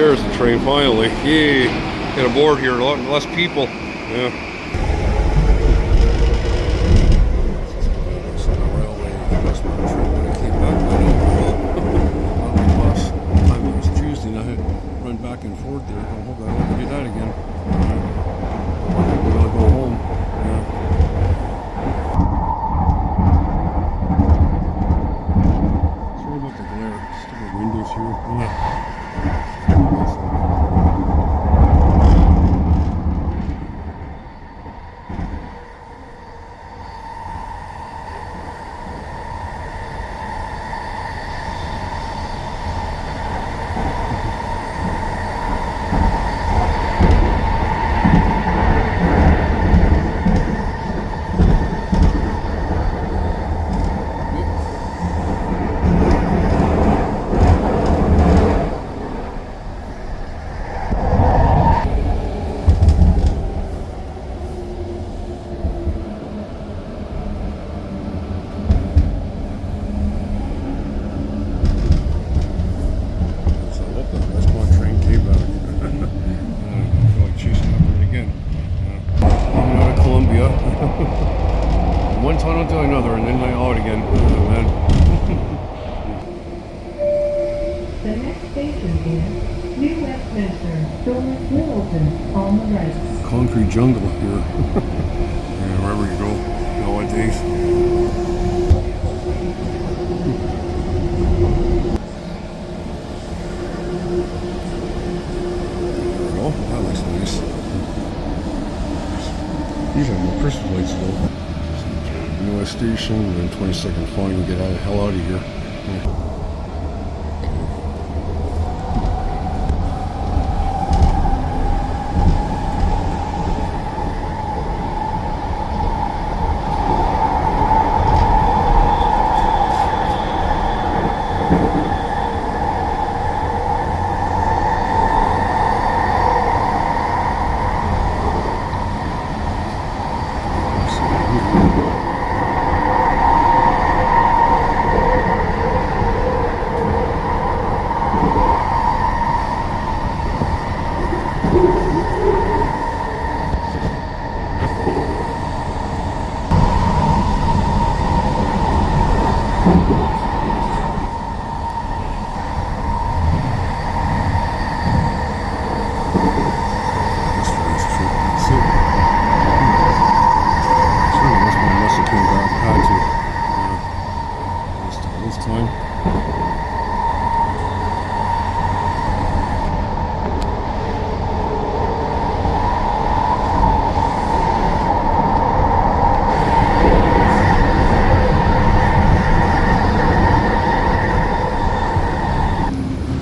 There's the train finally. Yay! Get aboard here. A lot less people. Yeah. Back and forth there. I hope I don't do that again. I'll go home. Yeah. Sorry about the glare. Stupid windows here. Yeah. One tunnel to another, and then I out again. Man. The next station is New Westminster. Doors will open on the right. Concrete jungle here. Yeah, wherever you go nowadays. There we go. That looks nice. These are more Christmas lights though. Newest station, and then 22nd fine, we get the hell out of here. Yeah.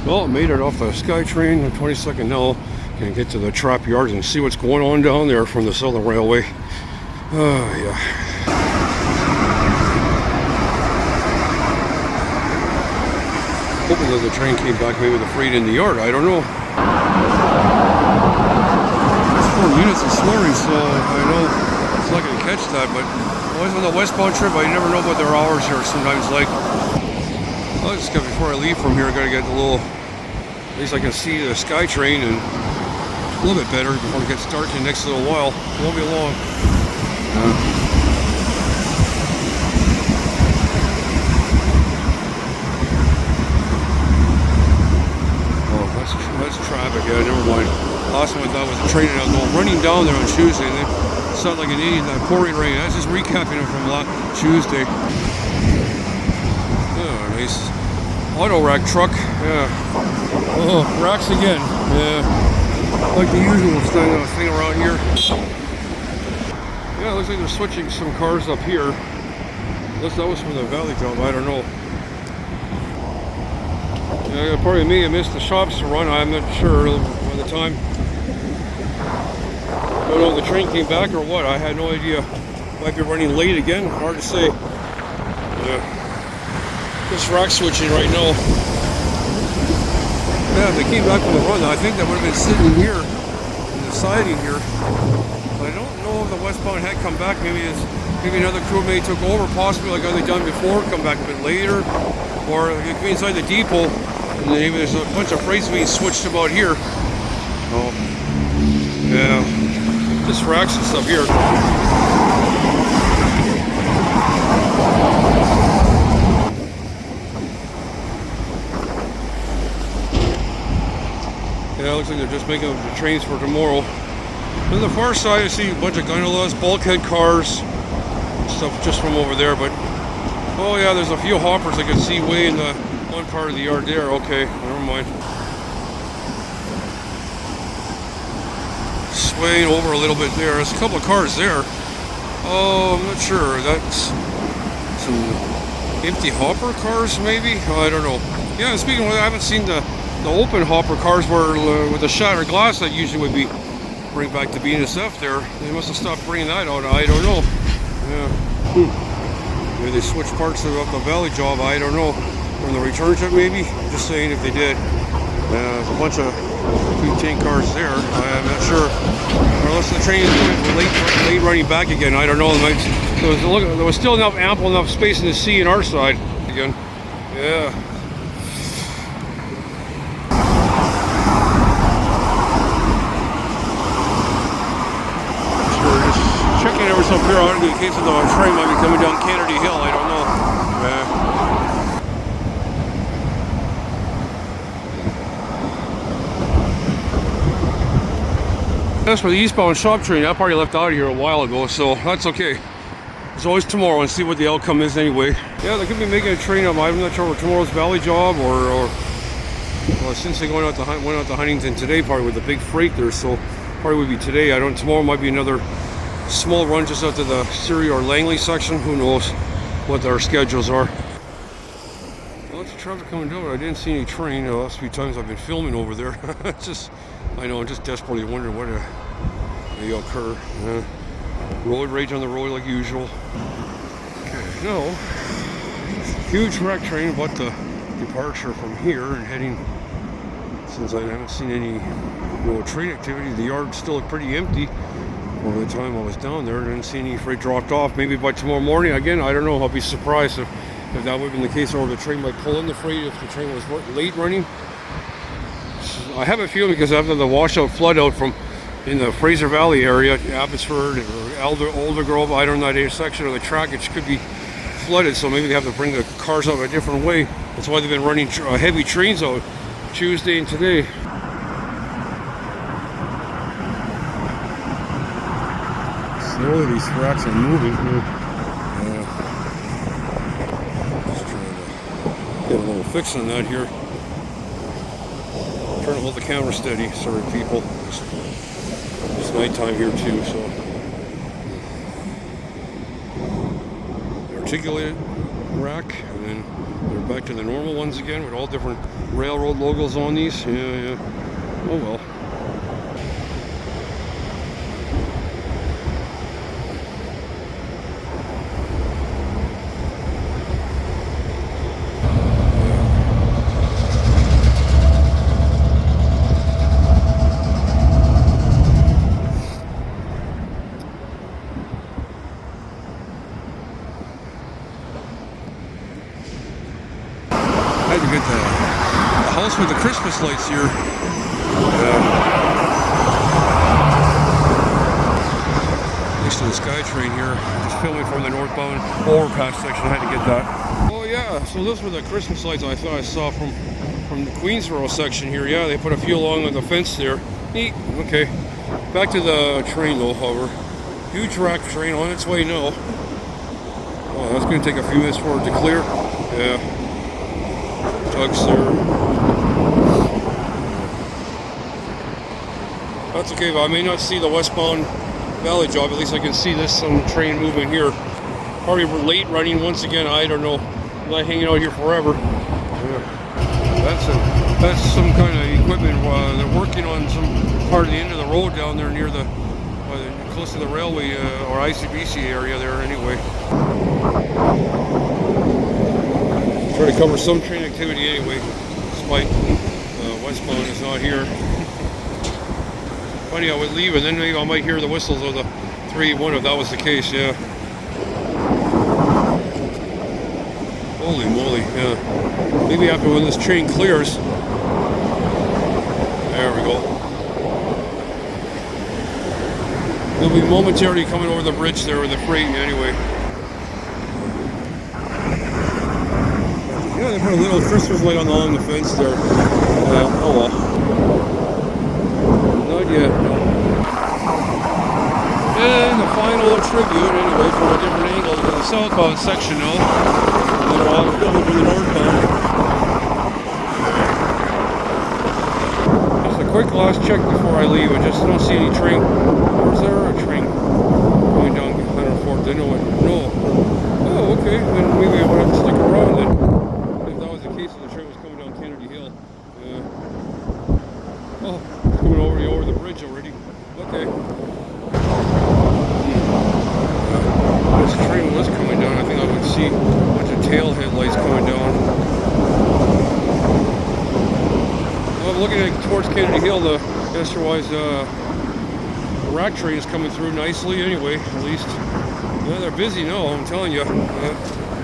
Well, made it off the SkyTrain, the 22nd now. Can get to the trap yards and see what's going on down there from the Southern Railway. Yeah. Hoping that the train came back maybe with the freight in the yard. I don't know. It's 4 minutes of slurry, so I know it's not going to catch that. But always on the westbound trip, I never know about their hours here. Sometimes, like, I'll just get before I leave from here. I got to get a little. At least I can see the SkyTrain and a little bit better before it gets dark in the next little while. It won't be long. Oh, that's traffic. Yeah, never mind. Last one I thought was a train, and I was going running down there on Tuesday, and it sounded like an idiot. That pouring rain. I was just recapping it from last Tuesday. Oh, nice auto rack truck. Yeah. Oh, racks again. Yeah. Like the usual thing around here. Yeah, it looks like they're switching some cars up here. That was from the Valley job, I don't know. Yeah, probably me, I missed the shops to run, I'm not sure by the time. I don't know if the train came back or what, I had no idea. Might be running late again, hard to say. Yeah. Just rack switching right now. Yeah, if they came back from the run, I think they would have been sitting here, in the siding here. But I don't know if the westbound had come back. Maybe another crewmate took over, possibly like they done before, come back a bit later. Or it could be inside the depot. And then even there's a bunch of freights being switched about here. Oh, yeah, just racks and stuff here. Yeah, it looks like they're just making the trains for tomorrow. On the far side, I see a bunch of gondolas, bulkhead cars, stuff just from over there. But oh yeah, there's a few hoppers I can see way in the one part of the yard there. Okay, never mind. Swaying over a little bit there. There's a couple of cars there. Oh, I'm not sure. That's some empty hopper cars, maybe? Oh, I don't know. Yeah, speaking of, I haven't seen the open hopper cars where with the shattered glass that usually would be bring back to BNSF there. They must have stopped bringing that out. I don't know. Yeah. Maybe they switched parts of the valley job. I don't know. From the return trip, maybe? Just saying if they did. There's a bunch of butane cars there. I'm not sure. Unless the train is late running back again. I don't know. There was still ample enough space in the sea on our side again. Yeah. Checking everything up here out in case of the train might be coming down Kennedy Hill. I don't know. That's for the eastbound shop train. I probably left out of here a while ago, so that's okay. It's always tomorrow and see what the outcome is anyway. Yeah, they could be making a train up. I'm not sure for tomorrow's valley job or well, since they went out to Huntington today, probably with the big freight there, so probably would be today. I don't. Tomorrow might be another small run just out to the SRY or Langley section. Who knows what their schedules are. Lots of traffic coming down. I didn't see any train the last few times I've been filming over there. It's just, I know, I'm just desperately wondering what may occur. Road rage on the road like usual. Okay, no. Huge wreck train, but the departure from here and heading, since I haven't seen any train activity, the yard still looked pretty empty. Over the time I was down there, I didn't see any freight dropped off. Maybe by tomorrow morning, again, I don't know. I'll be surprised if that would have been the case, or the train might pull in the freight if the train was late running. I have a feeling because after the washout flood out from in the Fraser Valley area, Abbotsford or Alder Grove, I don't know, that intersection of the track, it could be flooded, so maybe they have to bring the cars out a different way. That's why they've been running heavy trains out Tuesday and today. Slowly these tracks are moving here. Just trying to get a little fix on that here. Trying to hold the camera steady. Sorry, people. It's nighttime here too, so. Articulated rack, and then they're back to the normal ones again with all different railroad logos on these. Yeah. Oh well. To get the house with the Christmas lights here. Next to the SkyTrain here. Just filming from the northbound overpass section. I had to get that. Oh yeah, so those were the Christmas lights I thought I saw from the Queensboro section here. Yeah, they put a few along on the fence there. Neat. Okay. Back to the train though, however. Huge rack train on its way now. Oh, that's going to take a few minutes for it to clear. Yeah. Tugs there. That's okay, but I may not see the westbound valley job. At least I can see this train moving here. Probably late running once again. I don't know. I'm not hanging out here forever. Yeah. That's some kind of equipment. They're working on some part of the end of the road down there near the close to the railway or ICBC area there. Anyway. Try to cover some train activity anyway, despite westbound is not here. Funny, I would leave and then maybe I might hear the whistles of the 3-1 if that was the case, yeah. Holy moly, yeah. Maybe after when this train clears. There we go. It'll be momentarily coming over the bridge there with the freight anyway. Yeah, they put a little Christmas light along the fence there. Oh well. Not yet, no. And the final tribute, anyway, from a different angle to the southbound section now. And then I'll coming from the northbound. Just a quick last check before I leave. I just don't see any train. Or is there a train going down 104th? I know it. No. Oh, okay. Then maybe I would have to stick around then. If that was the case, if the train was coming down Kennedy Hill. Oh, it's coming over the bridge already. Okay. This train was coming down. I think I would see a bunch of tail headlights coming down. Well, I'm looking at towards Kennedy Hill. The SRY's rack train is coming through nicely. Anyway, at least. Yeah, they're busy now. I'm telling you.